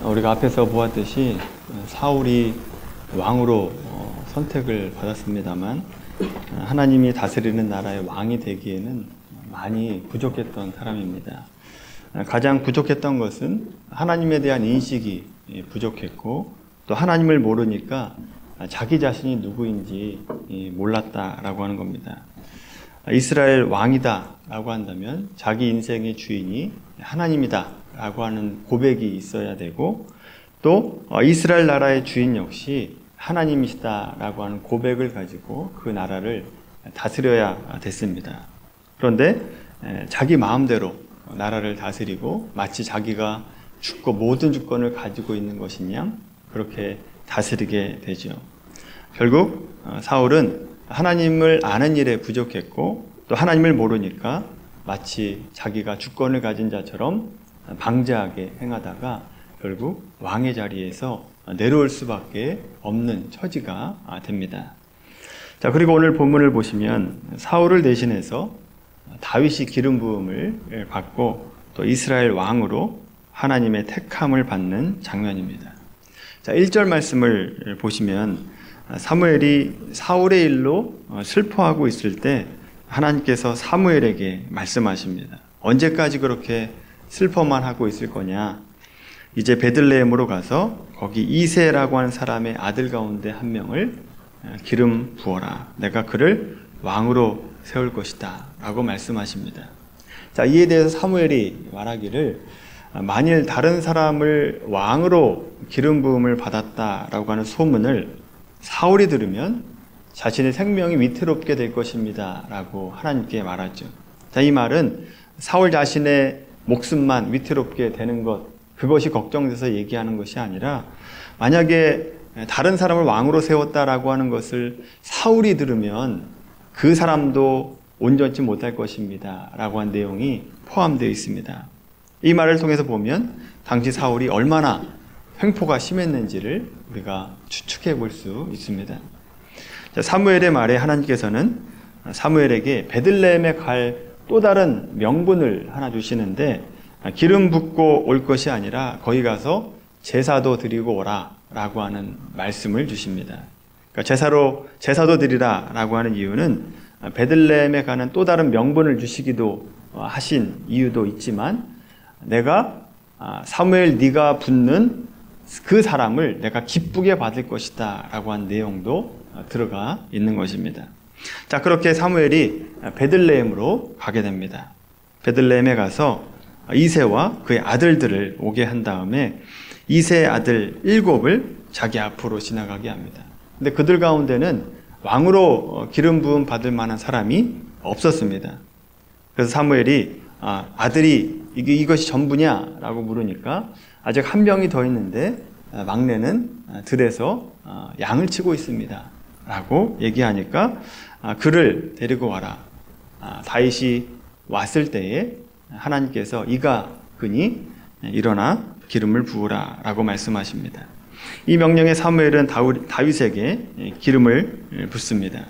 우리가 앞에서 보았듯이 사울이 왕으로 선택을 받았습니다만 하나님이 다스리는 나라의 왕이 되기에는 많이 부족했던 사람입니다. 가장 부족했던 것은 하나님에 대한 인식이 부족했고, 또 하나님을 모르니까 자기 자신이 누구인지 몰랐다라고 하는 겁니다. 이스라엘 왕이다 라고 한다면 자기 인생의 주인이 하나님이다 라고 하는 고백이 있어야 되고, 또 이스라엘 나라의 주인 역시 하나님이시다 라고 하는 고백을 가지고 그 나라를 다스려야 됐습니다. 그런데 자기 마음대로 나라를 다스리고 마치 자기가 모든 주권을 가지고 있는 것인 양 그렇게 다스리게 되죠. 결국 사울은 하나님을 아는 일에 부족했고, 또 하나님을 모르니까 마치 자기가 주권을 가진 자처럼 방자하게 행하다가 결국 왕의 자리에서 내려올 수밖에 없는 처지가 됩니다. 자, 그리고 오늘 본문을 보시면 사울을 대신해서 다윗이 기름 부음을 받고 또 이스라엘 왕으로 하나님의 택함을 받는 장면입니다. 자, 1절 말씀을 보시면 사무엘이 사울의 일로 슬퍼하고 있을 때 하나님께서 사무엘에게 말씀하십니다. 언제까지 그렇게 슬퍼만 하고 있을 거냐? 이제 베들레헴으로 가서 거기 이새라고 하는 사람의 아들 가운데 한 명을 기름 부어라. 내가 그를 왕으로 세울 것이다 라고 말씀하십니다. 자, 이에 대해서 사무엘이 말하기를 만일 다른 사람을 왕으로 기름 부음을 받았다라고 하는 소문을 사울이 들으면 자신의 생명이 위태롭게 될 것입니다 라고 하나님께 말하죠. 자, 이 말은 사울 자신의 목숨만 위태롭게 되는 것, 그것이 걱정돼서 얘기하는 것이 아니라 만약에 다른 사람을 왕으로 세웠다라고 하는 것을 사울이 들으면 그 사람도 온전치 못할 것입니다 라고 한 내용이 포함되어 있습니다. 이 말을 통해서 보면 당시 사울이 얼마나 횡포가 심했는지를 우리가 추측해 볼 수 있습니다. 자, 사무엘의 말에 하나님께서는 사무엘에게 베들레헴에 갈 또 다른 명분을 하나 주시는데, 기름 붓고 올 것이 아니라 거기 가서 제사도 드리고 오라 라고 하는 말씀을 주십니다. 그러니까 제사도 드리라 라고 하는 이유는 베들레헴에 가는 또 다른 명분을 주시기도 하신 이유도 있지만, 내가 사무엘 네가 붓는 그 사람을 내가 기쁘게 받을 것이다 라고 한 내용도 들어가 있는 것입니다. 자, 그렇게 사무엘이 베들레헴으로 가게 됩니다. 베들레헴에 가서 이새와 그의 아들들을 오게 한 다음에 이새의 아들 7을 자기 앞으로 지나가게 합니다. 근데 그들 가운데는 왕으로 기름 부음 받을 만한 사람이 없었습니다. 그래서 사무엘이 아들이 이것이 전부냐? 라고 물으니까 아직 한 명이 더 있는데 막내는 들에서 양을 치고 있습니다 라고 얘기하니까 그를 데리고 와라. 다윗이 왔을 때에 하나님께서 이가 그니 일어나 기름을 부으라 라고 말씀하십니다. 이 명령에 사무엘은 다윗에게 기름을 붓습니다.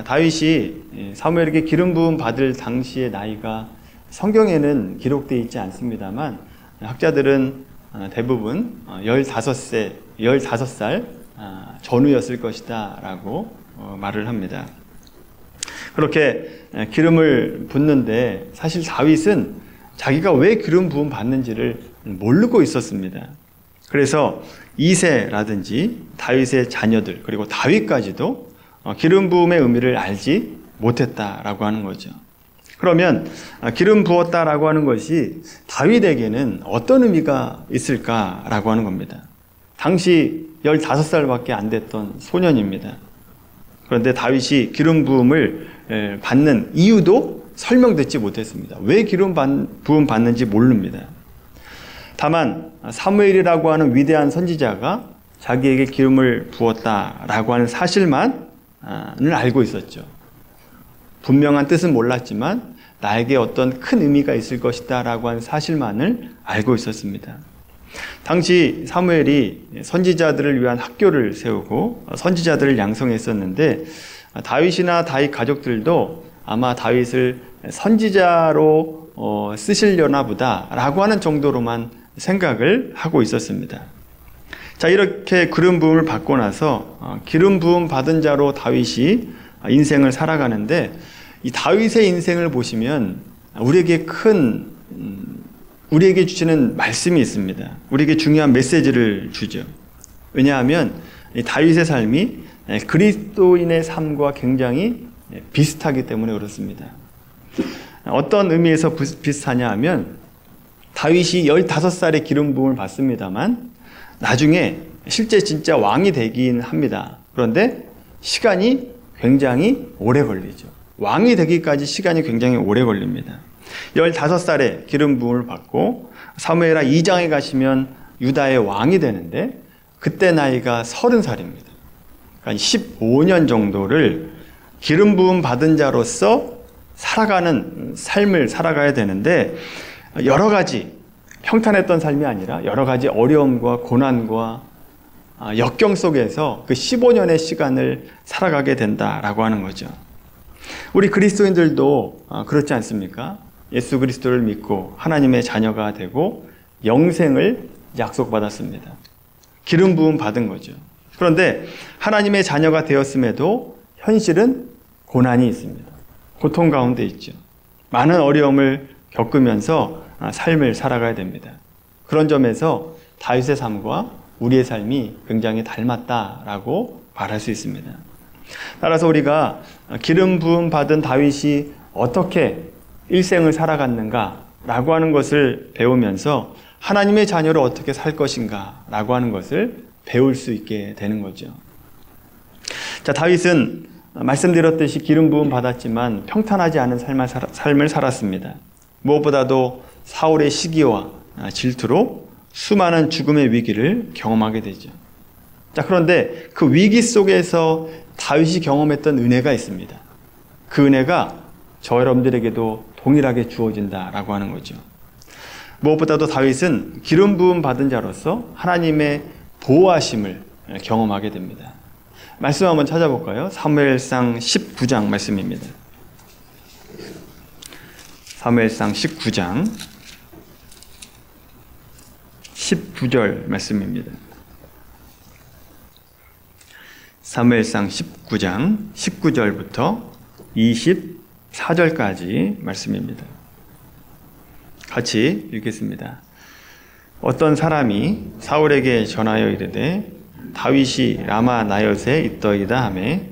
다윗이 사무엘에게 기름 부음 받을 당시의 나이가 성경에는 기록되어 있지 않습니다만 학자들은 대부분 15살 전후였을 것이다 라고 말을 합니다. 그렇게 기름을 붓는데 사실 다윗은 자기가 왜 기름 부음 받는지를 모르고 있었습니다. 그래서 이새라든지 다윗의 자녀들 그리고 다윗까지도 기름 부음의 의미를 알지 못했다라고 하는 거죠. 그러면 기름 부었다라고 하는 것이 다윗에게는 어떤 의미가 있을까라고 하는 겁니다. 당시 15살밖에 안 됐던 소년입니다. 그런데 다윗이 기름 부음을 받는 이유도 설명듣지 못했습니다. 왜 기름 부음 받는지 모릅니다. 다만 사무엘이라고 하는 위대한 선지자가 자기에게 기름을 부었다라고 하는 사실만을 알고 있었죠. 분명한 뜻은 몰랐지만 나에게 어떤 큰 의미가 있을 것이다 라고 하는 사실만을 알고 있었습니다. 당시 사무엘이 선지자들을 위한 학교를 세우고 선지자들을 양성했었는데 다윗이나 다윗 가족들도 아마 다윗을 선지자로 쓰시려나 보다 라고 하는 정도로만 생각을 하고 있었습니다. 자, 이렇게 기름 부음을 받고 나서 기름 부음 받은 자로 다윗이 인생을 살아가는데, 이 다윗의 인생을 보시면 우리에게 주시는 말씀이 있습니다. 우리에게 중요한 메시지를 주죠. 왜냐하면 이 다윗의 삶이 그리스도인의 삶과 굉장히 비슷하기 때문에 그렇습니다. 어떤 의미에서 비슷하냐 하면, 다윗이 15살에 기름 부음을 받습니다만 나중에 실제 진짜 왕이 되긴 합니다. 그런데 시간이 굉장히 오래 걸리죠. 왕이 되기까지 시간이 굉장히 오래 걸립니다. 15살에 기름 부음을 받고 사무엘하 2장에 가시면 유다의 왕이 되는데, 그때 나이가 30살입니다. 그러니까 15년 정도를 기름 부음 받은 자로서 살아가는 삶을 살아가야 되는데, 여러 가지 평탄했던 삶이 아니라 여러 가지 어려움과 고난과 역경 속에서 그 15년의 시간을 살아가게 된다라고 하는 거죠. 우리 그리스도인들도 그렇지 않습니까? 예수 그리스도를 믿고 하나님의 자녀가 되고 영생을 약속받았습니다. 기름 부음 받은 거죠. 그런데 하나님의 자녀가 되었음에도 현실은 고난이 있습니다. 고통 가운데 있죠. 많은 어려움을 겪으면서 삶을 살아가야 됩니다. 그런 점에서 다윗의 삶과 우리의 삶이 굉장히 닮았다라고 말할 수 있습니다. 따라서 우리가 기름 부음 받은 다윗이 어떻게 일생을 살아갔는가라고 하는 것을 배우면서 하나님의 자녀로 어떻게 살 것인가라고 하는 것을 배울 수 있게 되는 거죠. 자, 다윗은 말씀드렸듯이 기름 부음 받았지만 평탄하지 않은 삶을 살았습니다. 무엇보다도 사울의 시기와 질투로 수많은 죽음의 위기를 경험하게 되죠. 자, 그런데 그 위기 속에서 다윗이 경험했던 은혜가 있습니다. 그 은혜가 저 여러분들에게도 동일하게 주어진다라고 하는 거죠. 무엇보다도 다윗은 기름 부음 받은 자로서 하나님의 보호하심을 경험하게 됩니다. 말씀 한번 찾아볼까요? 사무엘상 19장 말씀입니다. 사무엘상 19장 19절 말씀입니다. 사무엘상 19장 19절부터 24절까지 말씀입니다. 같이 읽겠습니다. 어떤 사람이 사울에게 전하여 이르되 다윗이 라마 나엿에 있더이다 하매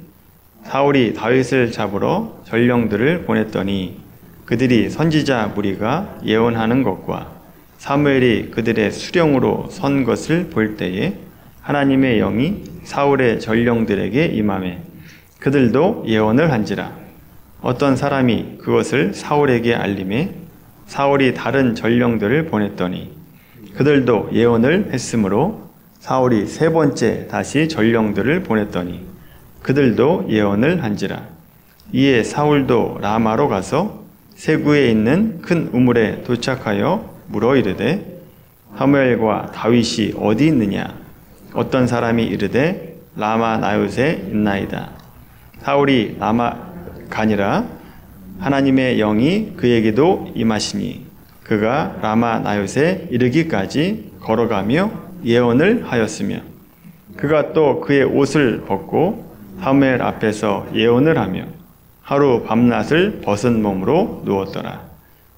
사울이 다윗을 잡으러 전령들을 보냈더니 그들이 선지자 무리가 예언하는 것과 사무엘이 그들의 수령으로 선 것을 볼 때에 하나님의 영이 사울의 전령들에게 임하매 그들도 예언을 한지라. 어떤 사람이 그것을 사울에게 알림해 사울이 다른 전령들을 보냈더니 그들도 예언을 했으므로 사울이 세 번째 다시 전령들을 보냈더니 그들도 예언을 한지라. 이에 사울도 라마로 가서 세구에 있는 큰 우물에 도착하여 물어 이르되 사무엘과 다윗이 어디 있느냐? 어떤 사람이 이르되 라마 나요새 있나이다. 사울이 라마 가니라. 하나님의 영이 그에게도 임하시니 그가 라마 나요새 이르기까지 걸어가며 예언을 하였으며 그가 또 그의 옷을 벗고 사무엘 앞에서 예언을 하며 하루 밤낮을 벗은 몸으로 누웠더라.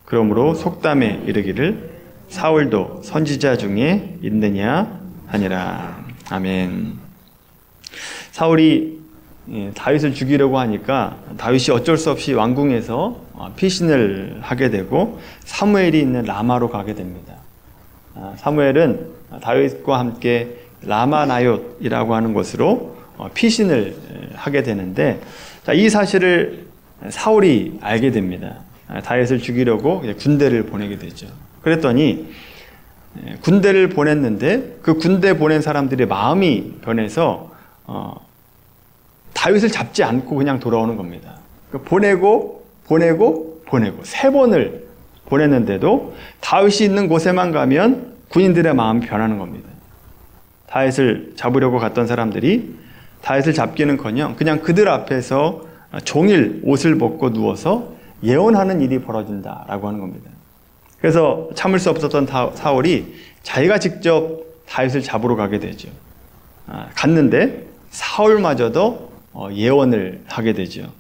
그러므로 속담에 이르기를 사울도 선지자 중에 있느냐 하니라. 아멘. 사울이 다윗을 죽이려고 하니까 다윗이 어쩔 수 없이 왕궁에서 피신을 하게 되고 사무엘이 있는 라마로 가게 됩니다. 사무엘은 다윗과 함께 라마나옳이라고 하는 곳으로 피신을 하게 되는데, 이 사실을 사울이 알게 됩니다. 다윗을 죽이려고 군대를 보내게 되죠. 그랬더니 군대를 보냈는데 그 군대 보낸 사람들의 마음이 변해서 다윗을 잡지 않고 그냥 돌아오는 겁니다. 보내고 세 번을 보냈는데도 다윗이 있는 곳에만 가면 군인들의 마음이 변하는 겁니다. 다윗을 잡으려고 갔던 사람들이 다윗을 잡기는커녕 그냥 그들 앞에서 종일 옷을 벗고 누워서 예언하는 일이 벌어진다라고 하는 겁니다. 그래서 참을 수 없었던 사울이 자기가 직접 다윗을 잡으러 가게 되죠. 갔는데 사울마저도 예언을 하게 되죠.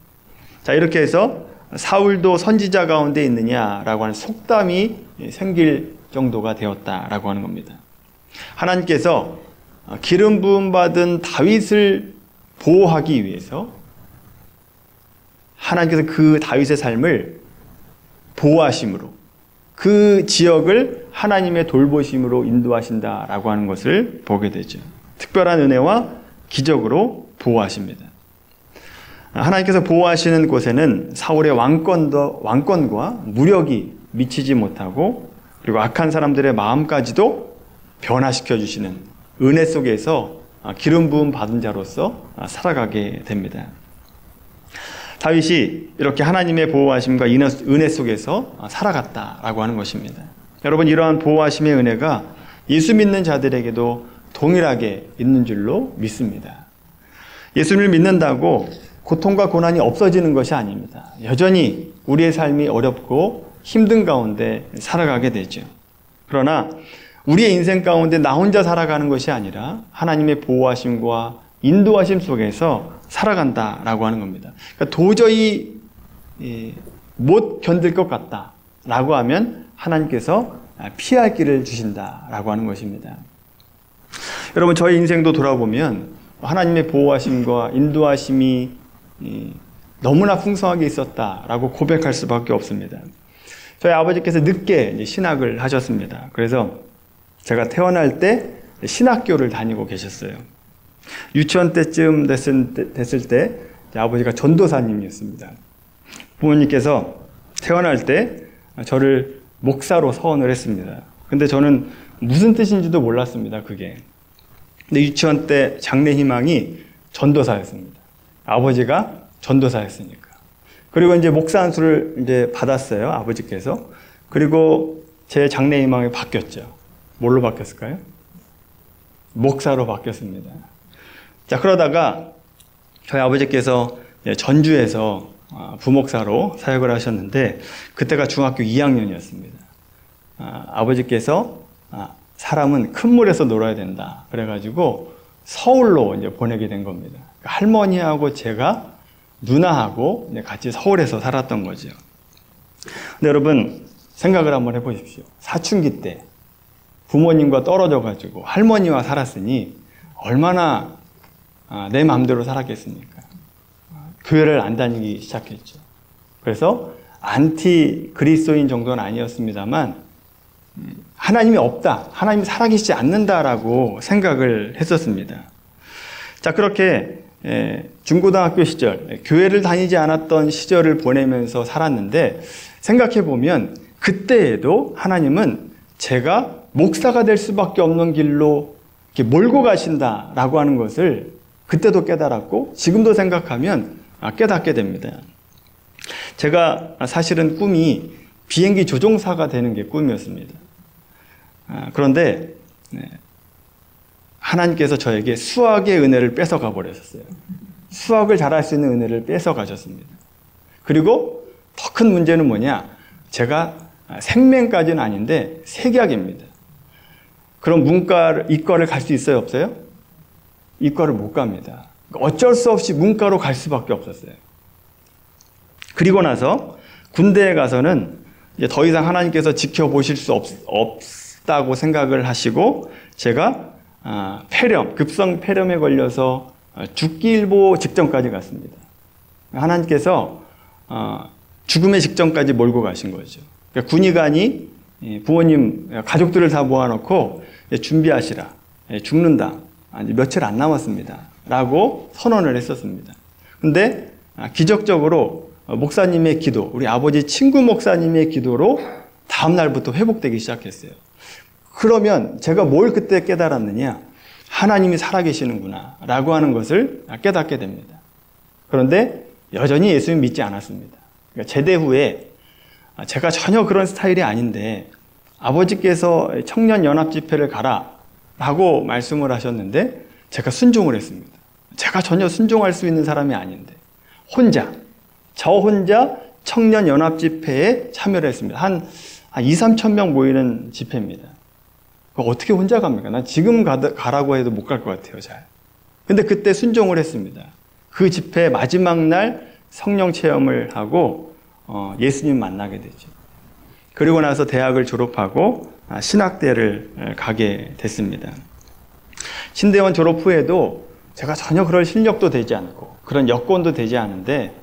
자, 이렇게 해서 사울도 선지자 가운데 있느냐라고 하는 속담이 생길 정도가 되었다라고 하는 겁니다. 하나님께서 기름 부음 받은 다윗을 보호하기 위해서 하나님께서 그 다윗의 삶을 보호하심으로 그 지역을 하나님의 돌보심으로 인도하신다라고 하는 것을 보게 되죠. 특별한 은혜와 기적으로 보호하십니다. 하나님께서 보호하시는 곳에는 사울의 왕권과 무력이 미치지 못하고 그리고 악한 사람들의 마음까지도 변화시켜 주시는 은혜 속에서 기름 부음 받은 자로서 살아가게 됩니다. 다윗이 이렇게 하나님의 보호하심과 은혜 속에서 살아갔다라고 하는 것입니다. 여러분, 이러한 보호하심의 은혜가 예수 믿는 자들에게도 동일하게 있는 줄로 믿습니다. 예수를 믿는다고 고통과 고난이 없어지는 것이 아닙니다. 여전히 우리의 삶이 어렵고 힘든 가운데 살아가게 되죠. 그러나 우리의 인생 가운데 나 혼자 살아가는 것이 아니라 하나님의 보호하심과 인도하심 속에서 살아간다라고 하는 겁니다. 그러니까 도저히 못 견딜 것 같다라고 하면 하나님께서 피할 길을 주신다라고 하는 것입니다. 여러분, 저희 인생도 돌아보면 하나님의 보호하심과 인도하심이 너무나 풍성하게 있었다라고 고백할 수밖에 없습니다. 저희 아버지께서 늦게 신학을 하셨습니다. 그래서 제가 태어날 때 신학교를 다니고 계셨어요. 유치원 때쯤 됐을 때 아버지가 전도사님이었습니다. 부모님께서 태어날 때 저를 목사로 서원을 했습니다. 근데 저는 무슨 뜻인지도 몰랐습니다, 그게. 근데 유치원 때 장래 희망이 전도사였습니다. 아버지가 전도사였으니까. 그리고 이제 목사 안수를 이제 받았어요, 아버지께서. 그리고 제 장래 희망이 바뀌었죠. 뭘로 바뀌었을까요? 목사로 바뀌었습니다. 자, 그러다가 저희 아버지께서 전주에서 부목사로 사역을 하셨는데 그때가 중학교 2학년이었습니다. 아버지께서 사람은 큰 물에서 놀아야 된다 그래가지고 서울로 이제 보내게 된 겁니다. 할머니하고 제가 누나하고 이제 같이 서울에서 살았던 거죠. 근데 여러분, 생각을 한번 해보십시오. 사춘기 때 부모님과 떨어져가지고 할머니와 살았으니 얼마나 내 마음대로 살았겠습니까? 교회를 안 다니기 시작했죠. 그래서 안티 그리스도인 정도는 아니었습니다만 하나님이 없다, 하나님이 살아계시지 않는다라고 생각을 했었습니다. 자, 그렇게 중고등학교 시절, 교회를 다니지 않았던 시절을 보내면서 살았는데 생각해보면 그때에도 하나님은 제가 목사가 될 수밖에 없는 길로 이렇게 몰고 가신다라고 하는 것을 그때도 깨달았고 지금도 생각하면 깨닫게 됩니다. 제가 사실은 꿈이 비행기 조종사가 되는 게 꿈이었습니다. 그런데 하나님께서 저에게 수학의 은혜를 뺏어가 버렸어요. 수학을 잘할 수 있는 은혜를 뺏어 가셨습니다. 그리고 더 큰 문제는 뭐냐? 제가 생명까지는 아닌데 세계학입니다. 그럼 이과를 갈 수 있어요, 없어요? 이과를 못 갑니다. 어쩔 수 없이 문과로 갈 수밖에 없었어요. 그리고 나서 군대에 가서는 이제 더 이상 하나님께서 지켜보실 수 없다고 생각을 하시고 제가 급성 폐렴에 걸려서 죽기 일보 직전까지 갔습니다. 하나님께서 죽음의 직전까지 몰고 가신 거죠. 그러니까 군의관이 부모님, 가족들을 다 모아놓고 준비하시라. 죽는다. 며칠 안 남았습니다. 라고 선언을 했었습니다. 근데 기적적으로 목사님의 기도, 우리 아버지 친구 목사님의 기도로 다음 날부터 회복되기 시작했어요. 그러면 제가 뭘 그때 깨달았느냐? 하나님이 살아계시는구나 라고 하는 것을 깨닫게 됩니다. 그런데 여전히 예수님 믿지 않았습니다. 그러니까 제대 후에 제가 전혀 그런 스타일이 아닌데 아버지께서 청년연합집회를 가라 라고 말씀을 하셨는데 제가 순종을 했습니다. 제가 전혀 순종할 수 있는 사람이 아닌데 저 혼자 청년연합집회에 참여를 했습니다. 한 한 2, 3천 명 모이는 집회입니다. 어떻게 혼자 갑니까? 난 지금 가라고 해도 못 갈 것 같아요, 잘. 근데 그때 순종을 했습니다. 그 집회 마지막 날 성령 체험을 하고 예수님 만나게 되죠. 그리고 나서 대학을 졸업하고 신학대를 가게 됐습니다. 신대원 졸업 후에도 제가 전혀 그럴 실력도 되지 않고 그런 여건도 되지 않은데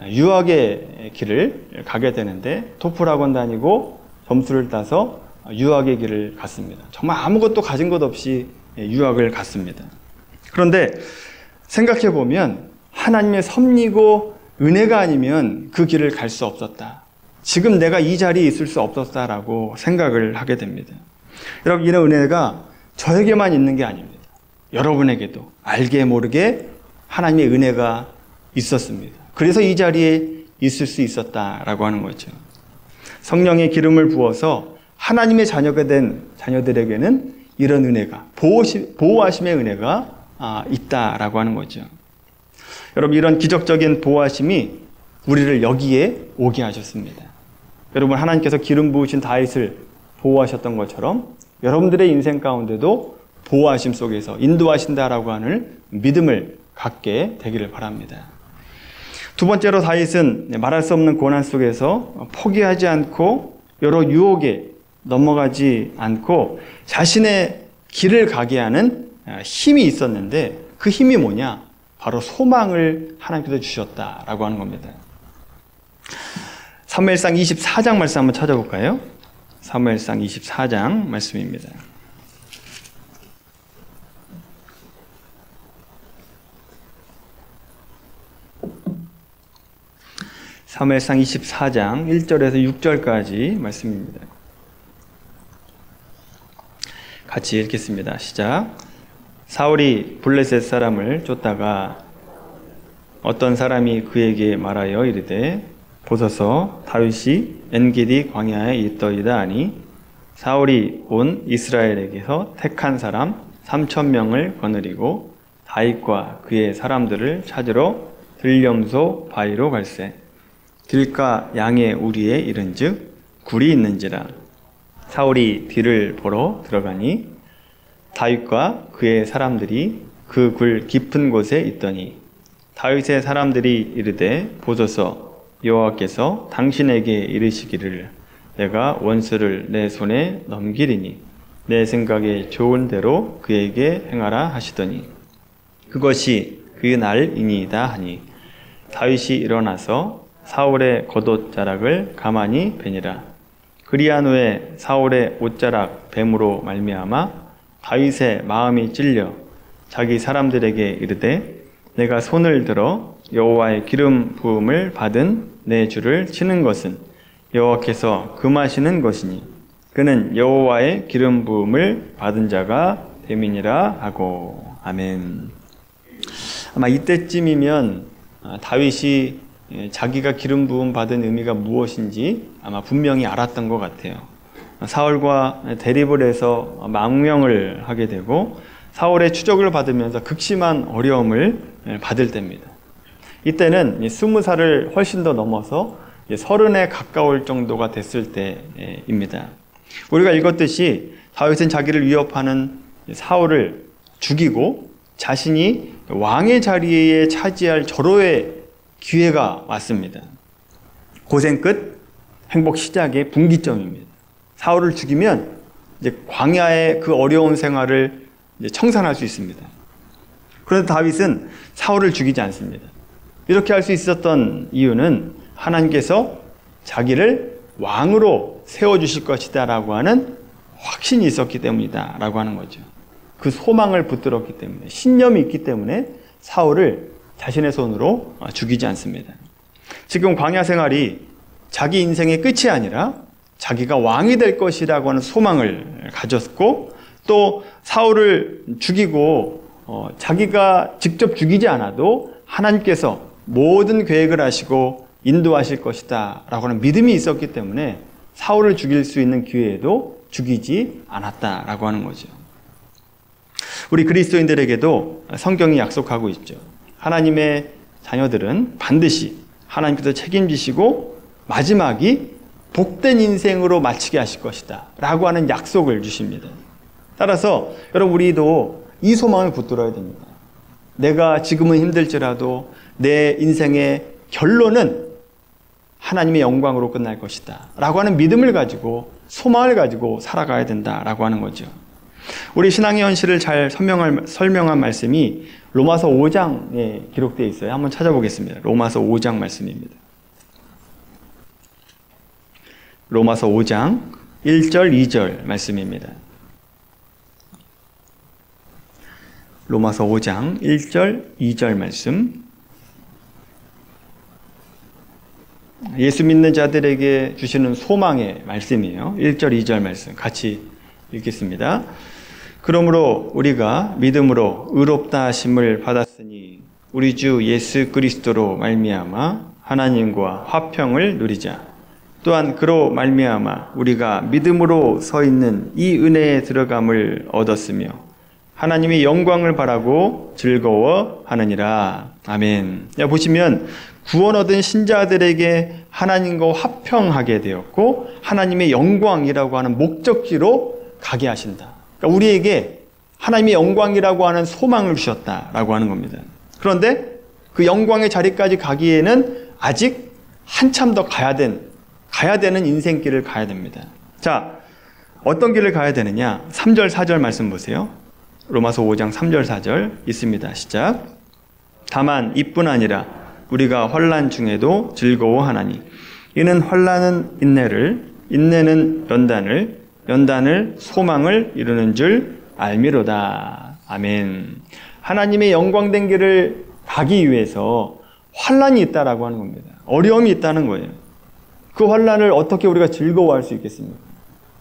유학의 길을 가게 되는데 토플 학원 다니고 점수를 따서 유학의 길을 갔습니다. 정말 아무것도 가진 것 없이 유학을 갔습니다. 그런데 생각해 보면 하나님의 섭리고 은혜가 아니면 그 길을 갈 수 없었다. 지금 내가 이 자리에 있을 수 없었다라고 생각을 하게 됩니다. 여러분, 이런 은혜가 저에게만 있는 게 아닙니다. 여러분에게도 알게 모르게 하나님의 은혜가 있었습니다. 그래서 이 자리에 있을 수 있었다라고 하는 거죠. 성령의 기름을 부어서 하나님의 자녀가 된 자녀들에게는 이런 은혜가, 보호하심의 은혜가 있다라고 하는 거죠. 여러분, 이런 기적적인 보호하심이 우리를 여기에 오게 하셨습니다. 여러분, 하나님께서 기름 부으신 다윗을 보호하셨던 것처럼 여러분들의 인생 가운데도 보호하심 속에서 인도하신다라고 하는 믿음을 갖게 되기를 바랍니다. 두 번째로 다윗은 말할 수 없는 고난 속에서 포기하지 않고 여러 유혹에 넘어가지 않고 자신의 길을 가게 하는 힘이 있었는데 그 힘이 뭐냐? 바로 소망을 하나님께서 주셨다라고 하는 겁니다. 사무엘상 24장 말씀 한번 찾아볼까요? 사무엘상 24장 말씀입니다. 사무엘상 24장 1절에서 6절까지 말씀입니다. 같이 읽겠습니다. 시작. 사울이 블레셋 사람을 쫓다가 어떤 사람이 그에게 말하여 이르되 보소서 다윗이 엔게디 광야에 있더이다 하니 사울이 온 이스라엘에게서 택한 사람 3,000명을 거느리고 다윗과 그의 사람들을 찾으러 들염소 바위로 갈새 들과 양의 우리에 이른즉 굴이 있는지라. 사울이 뒤를 보러 들어가니 다윗과 그의 사람들이 그 굴 깊은 곳에 있더니 다윗의 사람들이 이르되 보소서 여호와께서 당신에게 이르시기를 내가 원수를 내 손에 넘기리니 내 생각에 좋은 대로 그에게 행하라 하시더니 그것이 그 날이니이다 하니 다윗이 일어나서 사울의 겉옷자락을 가만히 베니라. 그리한 후에 사울의 옷자락 뱀으로 말미암아 다윗의 마음이 찔려 자기 사람들에게 이르되 내가 손을 들어 여호와의 기름 부음을 받은 내 주를 치는 것은 여호와께서 금하시는 것이니 그는 여호와의 기름 부음을 받은 자가 됨이니라 하고. 아멘. 아마 이때쯤이면 다윗이 자기가 기름 부음 받은 의미가 무엇인지 아마 분명히 알았던 것 같아요. 사울과 대립을 해서 망명을 하게 되고 사울의 추적을 받으면서 극심한 어려움을 받을 때입니다. 이때는 20살을 훨씬 더 넘어서 30에 가까울 정도가 됐을 때입니다. 우리가 읽었듯이 다윗은 자기를 위협하는 사울을 죽이고 자신이 왕의 자리에 차지할 절호의 기회가 왔습니다. 고생 끝 행복 시작의 분기점입니다. 사울을 죽이면 이제 광야의 그 어려운 생활을 이제 청산할 수 있습니다. 그런데 다윗은 사울을 죽이지 않습니다. 이렇게 할 수 있었던 이유는 하나님께서 자기를 왕으로 세워주실 것이다 라고 하는 확신이 있었기 때문이다 라고 하는 거죠. 그 소망을 붙들었기 때문에, 신념이 있기 때문에 사울을 자신의 손으로 죽이지 않습니다. 지금 광야 생활이 자기 인생의 끝이 아니라 자기가 왕이 될 것이라고 하는 소망을 가졌고 또 사울을 죽이고 자기가 직접 죽이지 않아도 하나님께서 모든 계획을 하시고 인도하실 것이다 라고 하는 믿음이 있었기 때문에 사울을 죽일 수 있는 기회에도 죽이지 않았다라고 하는 거죠. 우리 그리스도인들에게도 성경이 약속하고 있죠. 하나님의 자녀들은 반드시 하나님께서 책임지시고 마지막이 복된 인생으로 마치게 하실 것이다 라고 하는 약속을 주십니다. 따라서 여러분, 우리도 이 소망을 붙들어야 됩니다. 내가 지금은 힘들지라도 내 인생의 결론은 하나님의 영광으로 끝날 것이다 라고 하는 믿음을 가지고, 소망을 가지고 살아가야 된다라고 하는 거죠. 우리 신앙의 현실을 잘 설명한 말씀이 로마서 5장에 기록되어 있어요. 한번 찾아보겠습니다. 로마서 5장 말씀입니다. 로마서 5장 1절 2절 말씀입니다. 로마서 5장 1절 2절 말씀. 예수 믿는 자들에게 주시는 소망의 말씀이에요. 1절 2절 말씀 같이 읽겠습니다. 그러므로 우리가 믿음으로 의롭다 하심을 받았으니 우리 주 예수 그리스도로 말미암아 하나님과 화평을 누리자. 또한 그로 말미암아 우리가 믿음으로 서 있는 이 은혜에 들어감을 얻었으며 하나님의 영광을 바라고 즐거워하느니라. 아멘. 보시면 구원 얻은 신자들에게 하나님과 화평하게 되었고 하나님의 영광이라고 하는 목적지로 가게 하신다. 그러니까 우리에게 하나님의 영광이라고 하는 소망을 주셨다라고 하는 겁니다. 그런데 그 영광의 자리까지 가기에는 아직 한참 더 가야 되는 인생길을 가야 됩니다. 자, 어떤 길을 가야 되느냐? 3절 4절 말씀 보세요. 로마서 5장 3절 4절 있습니다. 시작. 다만 이뿐 아니라 우리가 환난 중에도 즐거워하나니 이는 환난은 인내를, 인내는 연단을, 연단을 소망을 이루는 줄 알미로다. 아멘. 하나님의 영광된 길을 가기 위해서 환난이 있다라고 하는 겁니다. 어려움이 있다는 거예요. 그 환난을 어떻게 우리가 즐거워할 수 있겠습니까?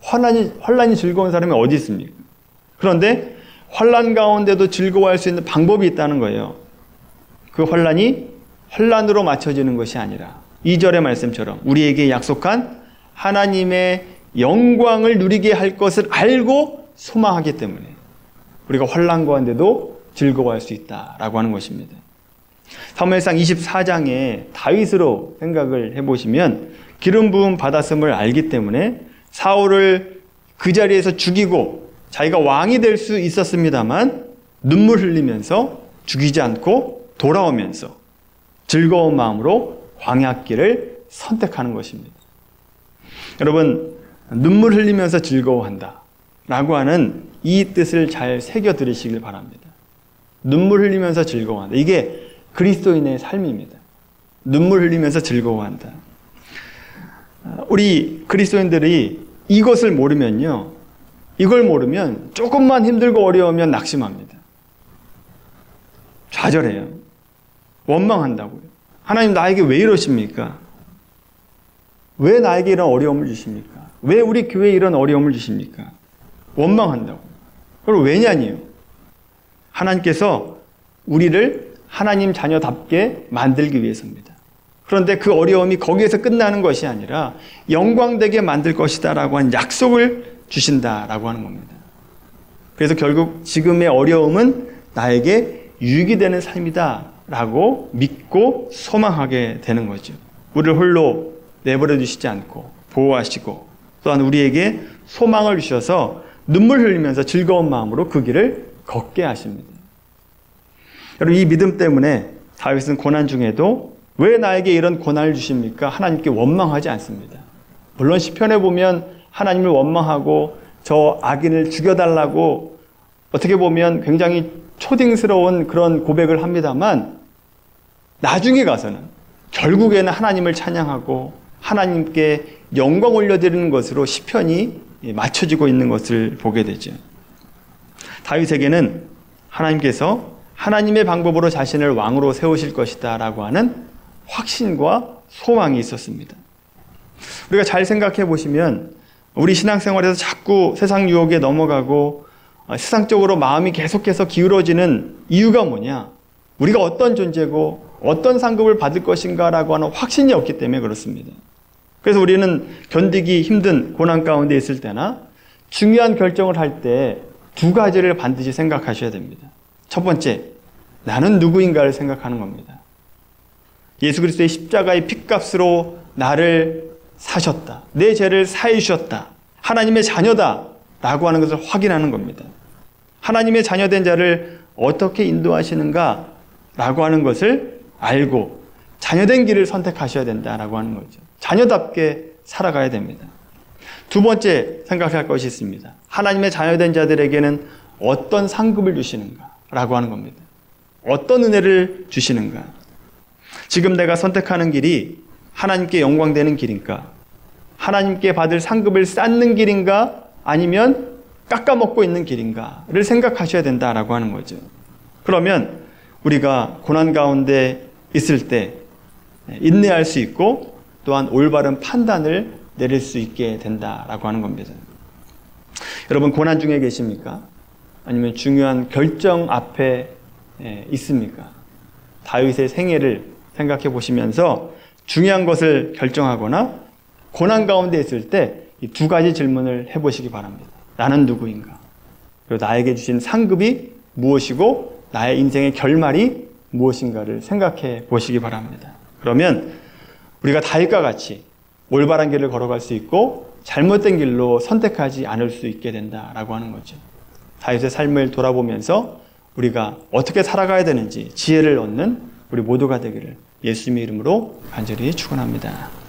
환난이 즐거운 사람이 어디 있습니까? 그런데 환난 가운데도 즐거워할 수 있는 방법이 있다는 거예요. 그 환난이 환난으로 맞춰지는 것이 아니라 2절의 말씀처럼 우리에게 약속한 하나님의 영광을 누리게 할 것을 알고 소망하기 때문에 우리가 환난 가운데도 즐거워할 수 있다라고 하는 것입니다. 사무엘상 24장에 다윗으로 생각을 해보시면 기름 부음 받았음을 알기 때문에 사울을 그 자리에서 죽이고 자기가 왕이 될 수 있었습니다만 눈물 흘리면서 죽이지 않고 돌아오면서 즐거운 마음으로 광야길을 선택하는 것입니다. 여러분, 눈물 흘리면서 즐거워한다 라고 하는 이 뜻을 잘 새겨 들으시길 바랍니다. 눈물 흘리면서 즐거워한다. 이게 그리스도인의 삶입니다. 눈물 흘리면서 즐거워한다. 우리 그리스도인들이 이것을 모르면요, 이걸 모르면 조금만 힘들고 어려우면 낙심합니다. 좌절해요. 원망한다고요. 하나님 나에게 왜 이러십니까? 왜 나에게 이런 어려움을 주십니까? 왜 우리 교회에 이런 어려움을 주십니까? 원망한다고. 그럼 왜냐니요? 하나님께서 우리를 하나님 자녀답게 만들기 위해서입니다. 그런데 그 어려움이 거기에서 끝나는 것이 아니라 영광되게 만들 것이다 라고 하는 약속을 주신다라고 하는 겁니다. 그래서 결국 지금의 어려움은 나에게 유익이 되는 삶이다 라고 믿고 소망하게 되는 거죠. 우리를 홀로 내버려 두시지 않고 보호하시고 또한 우리에게 소망을 주셔서 눈물 흘리면서 즐거운 마음으로 그 길을 걷게 하십니다. 여러분, 이 믿음 때문에 다윗은 고난 중에도 왜 나에게 이런 고난을 주십니까? 하나님께 원망하지 않습니다. 물론 시편에 보면 하나님을 원망하고 저 악인을 죽여달라고 어떻게 보면 굉장히 초딩스러운 그런 고백을 합니다만 나중에 가서는 결국에는 하나님을 찬양하고 하나님께 영광 올려드리는 것으로 시편이 맞춰지고 있는 것을 보게 되죠. 다윗에게는 하나님께서 하나님의 방법으로 자신을 왕으로 세우실 것이다 라고 하는 확신과 소망이 있었습니다. 우리가 잘 생각해 보시면 우리 신앙생활에서 자꾸 세상 유혹에 넘어가고 세상적으로 마음이 계속해서 기울어지는 이유가 뭐냐? 우리가 어떤 존재고 어떤 상급을 받을 것인가 라고 하는 확신이 없기 때문에 그렇습니다. 그래서 우리는 견디기 힘든 고난 가운데 있을 때나 중요한 결정을 할 때 두 가지를 반드시 생각하셔야 됩니다. 첫 번째, 나는 누구인가를 생각하는 겁니다. 예수 그리스도의 십자가의 핏값으로 나를 사셨다. 내 죄를 사해 주셨다. 하나님의 자녀다. 라고 하는 것을 확인하는 겁니다. 하나님의 자녀된 자를 어떻게 인도하시는가? 라고 하는 것을 알고 자녀된 길을 선택하셔야 된다라고 하는 거죠. 자녀답게 살아가야 됩니다. 두 번째 생각할 것이 있습니다. 하나님의 자녀된 자들에게는 어떤 상급을 주시는가? 라고 하는 겁니다. 어떤 은혜를 주시는가? 지금 내가 선택하는 길이 하나님께 영광되는 길인가? 하나님께 받을 상급을 쌓는 길인가? 아니면 깎아먹고 있는 길인가를 생각하셔야 된다라고 하는 거죠. 그러면 우리가 고난 가운데 있을 때 인내할 수 있고 또한 올바른 판단을 내릴 수 있게 된다라고 하는 겁니다. 여러분 고난 중에 계십니까? 아니면 중요한 결정 앞에 있습니까? 다윗의 생애를 생각해 보시면서 중요한 것을 결정하거나 고난 가운데 있을 때 이 두 가지 질문을 해보시기 바랍니다. 나는 누구인가? 그리고 나에게 주신 상급이 무엇이고 나의 인생의 결말이 무엇인가를 생각해 보시기 바랍니다. 그러면 우리가 다윗과 같이 올바른 길을 걸어갈 수 있고 잘못된 길로 선택하지 않을 수 있게 된다라고 하는 거죠. 다윗의 삶을 돌아보면서 우리가 어떻게 살아가야 되는지 지혜를 얻는 우리 모두가 되기를 예수님의 이름으로 간절히 축원합니다.